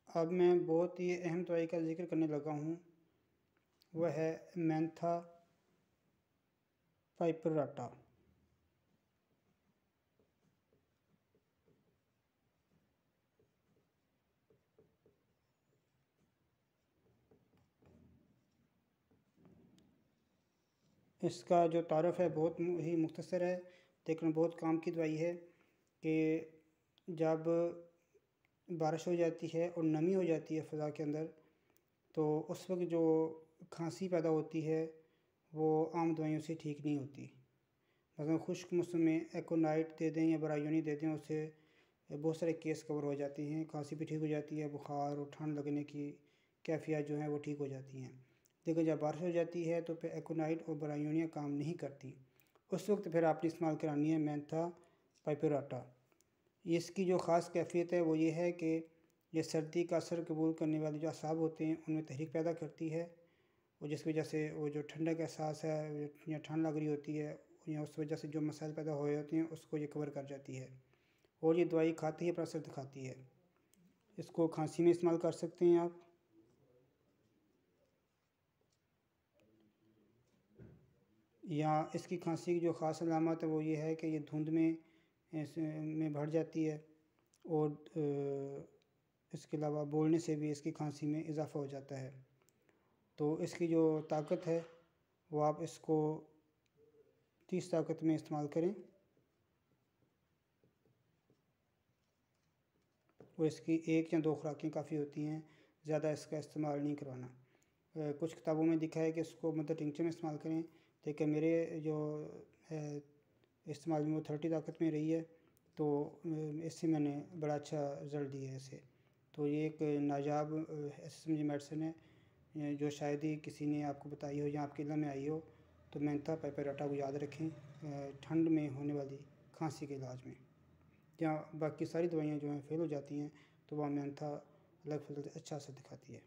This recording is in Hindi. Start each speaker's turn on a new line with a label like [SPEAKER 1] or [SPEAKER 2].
[SPEAKER 1] अब मैं बहुत ही अहम दवाई का ज़िक्र करने लगा हूँ, वह है मेंथा पाइपराटा। इसका जो तारुफ़ है बहुत ही मुख्तसर है, लेकिन बहुत काम की दवाई है कि जब बारिश हो जाती है और नमी हो जाती है फ़ज़ा के अंदर, तो उस वक्त जो खांसी पैदा होती है वो आम दवाइयों से ठीक नहीं होती। मगर खुश्क मौसम में एकोनाइट दे दें या बरायूनी दे दें, उससे बहुत सारे केस कवर हो जाते हैं, खांसी भी ठीक हो जाती है, बुखार और ठंड लगने की कैफियत जो है वो ठीक हो जाती हैं। लेकिन जब बारिश हो जाती है तो फिर एकोनाइट और बरायूनियाँ काम नहीं करती। उस वक्त फिर आपने इस्तेमाल करानी है मेंथा पाइपराटा। इसकी जो ख़ास कैफियत है वो ये है कि ये सर्दी का असर कबूल करने वाले जो असाब होते हैं उनमें तहरीक पैदा करती है, और जिस वजह से वो जो ठंडक का एहसास है या ठंड लग रही होती है या उस वजह से जो मसाइल पैदा हो होते हैं उसको ये कवर कर जाती है। और ये दवाई खाते ही अपना असर दिखाती है। इसको खांसी में इस्तेमाल कर सकते हैं आप। या इसकी खांसी की जो ख़ास अलामत है वो ये है कि ये धुंध में बढ़ जाती है, और इसके अलावा बोलने से भी इसकी खांसी में इजाफ़ा हो जाता है। तो इसकी जो ताकत है वो आप इसको 30 ताकत में इस्तेमाल करें, और इसकी 1 या 2 खुराकें काफ़ी होती हैं, ज़्यादा इसका इस्तेमाल नहीं करवाना। कुछ किताबों में लिखा है कि इसको मदर टिंचर में इस्तेमाल करें, लेकिन मेरे जो है इस्तेमाल में वो 30 ताकत में रही है, तो इससे मैंने बड़ा अच्छा रिज़ल्ट दिया है इसे। तो ये एक नायाब ऐसी समझी मेडिसिन है जो शायद ही किसी ने आपको बताई हो या आपके इल्म में आई हो। तो मेंथा पाइपराटा को याद रखें ठंड में होने वाली खांसी के इलाज में। या बाकी सारी दवाइयाँ जो हैं फ़ेल हो जाती हैं, तो वह मेंथा अलग फजल अच्छा असर दिखाती है।